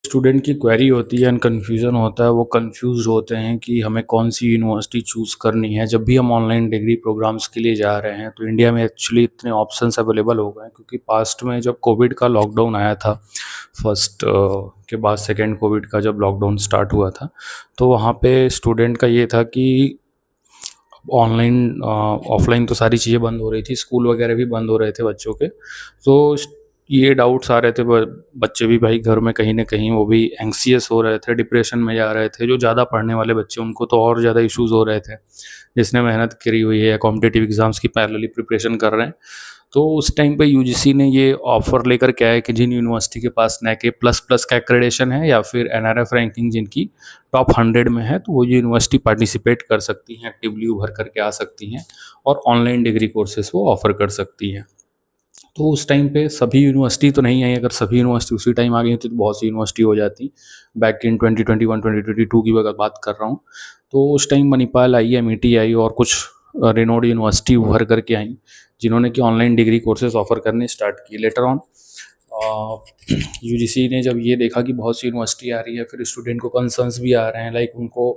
Student की query होती है एंड कन्फ्यूज़न होता है, वो कन्फ्यूज़ होते हैं कि हमें कौन-सी यूनिवर्सिटी चूज़ करनी है। जब भी हम ऑनलाइन डिग्री प्रोग्राम्स के लिए जा रहे हैं, तो इंडिया में एक्चुअली इतने ऑप्शंस अवेलेबल हो गए हैं क्योंकि पास्ट में जब कोविड का लॉकडाउन आया था, फर्स्ट के बाद सेकंड कोविड का जब लॉकडाउन स्टार्ट हुआ था, तो वहाँ पे स्टूडेंट का ये था कि ऑनलाइन ऑफ़लाइन तो सारी चीज़ें बंद हो रही थी, स्कूल वगैरह भी बंद हो रहे थे बच्चों के। तो ये डाउट्स आ रहे थे, बच्चे भी भाई घर में कहीं न कहीं वो भी एंग्ज़ियस हो रहे थे, डिप्रेशन में जा रहे थे। जो ज़्यादा पढ़ने वाले बच्चे उनको तो और ज़्यादा इश्यूज़ हो रहे थे। जिसने मेहनत करी हुई है या कॉम्पिटिटिव एग्ज़ाम्स की पैरेलली प्रिपरेशन कर रहे हैं। तो उस टाइम पे यूजीसी ने ये ऑफ़र लेकर के आया कि जिन यूनिवर्सिटी के पास NAAC प्लस का एक्रेडिशन है या फिर NRF रैंकिंग जिनकी टॉप 100 में है, तो वो यूनिवर्सिटी पार्टिसिपेट कर सकती हैं, एक्टिवली उभर करके आ सकती हैं और ऑनलाइन डिग्री कोर्सेज़ वो ऑफ़र कर सकती हैं। तो उस टाइम पे सभी यूनिवर्सिटी तो नहीं आई, अगर सभी यूनिवर्सिटी उसी टाइम आ गई होती तो बहुत सी यूनिवर्सिटी हो जाती। बैक इन 2021, 2022 की अगर बात कर रहा हूँ, तो उस टाइम मणिपाल आई, एमईटी आई और कुछ रेनोड यूनिवर्सिटी उभर करके आई, जिन्होंने कि ऑनलाइन डिग्री कोर्सेज़ ऑफ़र करने स्टार्ट किए। लेटर ऑन यूजीसी ने जब ये देखा कि बहुत सी यूनिवर्सिटी आ रही है, फिर स्टूडेंट को कंसर्न्स भी आ रहे हैं, लाइक उनको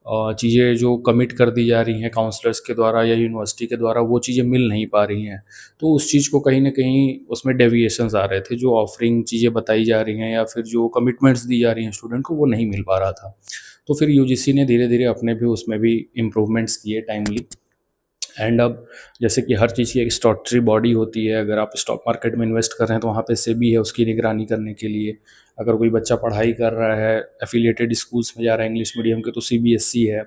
चीज़ें जो कमिट कर दी जा रही हैं काउंसलर्स के द्वारा या यूनिवर्सिटी के द्वारा, वो चीज़ें मिल नहीं पा रही हैं। तो उस चीज़ को कहीं न कहीं उसमें डेविएशंस आ रहे थे, जो ऑफ़रिंग चीज़ें बताई जा रही हैं या फिर जो कमिटमेंट्स दी जा रही हैं स्टूडेंट को, वो नहीं मिल पा रहा था। तो फिर यूजीसी ने धीरे-धीरे अपने भी उसमें भी इम्प्रूवमेंट्स किए टाइमली। एंड अब जैसे कि हर चीज़ की एक स्टैट्यूटरी बॉडी होती है, अगर आप स्टॉक मार्केट में इन्वेस्ट कर रहे हैं तो वहाँ पे सेबी है उसकी निगरानी करने के लिए। अगर कोई बच्चा पढ़ाई कर रहा है, एफ़िलिएटेड स्कूल्स में जा रहा है इंग्लिश मीडियम के, तो सीबीएसई है।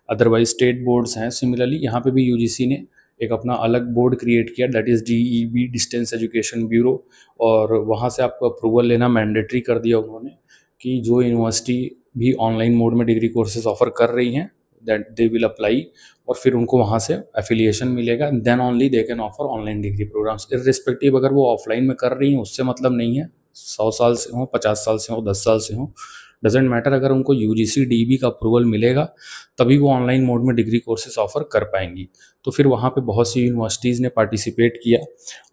अदरवाइज़ स्टेट बोर्ड्स हैं। सिमिलरली यहाँ पे भी यूजीसी ने एक अपना अलग बोर्ड क्रिएट किया, that is DEB, distance education bureau, और वहाँ से आपको अप्रूवल लेना मैंडेटरी कर दिया उन्होंने कि जो यूनिवर्सिटी भी ऑनलाइन मोड में डिग्री कोर्सेज़ ऑफ़र कर रही हैं, दैट दे विल अप्लाई, और फिर उनको वहाँ से एफिलिएशन मिलेगा, then only they can offer online degree programmes, irrespective अगर वो ऑफलाइन में कर रही हैं उससे मतलब नहीं है। 100 साल से हो, 50 साल से हो, 10 साल से हो, डजेंट मैटर, अगर उनको यूजीसी डीईबी का अप्रूवल मिलेगा तभी वो ऑनलाइन मोड में डिग्री कोर्सेज ऑफर कर पाएंगी। तो फिर वहाँ पे बहुत सी यूनिवर्सिटीज़ ने पार्टिसिपेट किया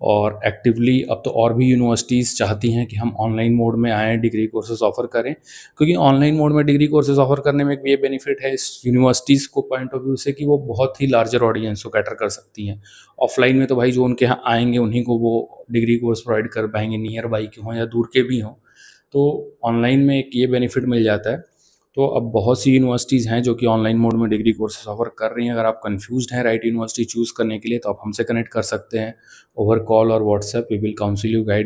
और एक्टिवली अब तो और भी यूनिवर्सिटीज़ चाहती हैं कि हम ऑनलाइन मोड में आएँ, डिग्री कोर्सेज ऑफर करें, क्योंकि ऑनलाइन मोड में डिग्री कोर्सेज ऑफर करने में एक ये बेनिफिट है इस यूनिवर्सिटीज़ को पॉइंट ऑफ व्यू से कि वो बहुत ही लार्जर ऑडियंस को कैटर कर सकती हैं। ऑफलाइन में तो भाई जो उनके यहाँ आएंगे उन्हीं को वो डिग्री कोर्स प्रोवाइड कर पाएंगे, नियर बाई के हों या दूर के भी हों। तो ऑनलाइन में एक ये बेनिफिट मिल जाता है। तो अब बहुत सी यूनिवर्सिटीज़ हैं जो कि ऑनलाइन मोड में डिग्री कोर्सेज ऑफर कर रही हैं। अगर आप कन्फ्यूज्ड हैं राइट यूनिवर्सिटी चूज़ करने के लिए, तो आप हमसे कनेक्ट कर सकते हैं ओवर कॉल और WhatsApp. We will counsel you, guide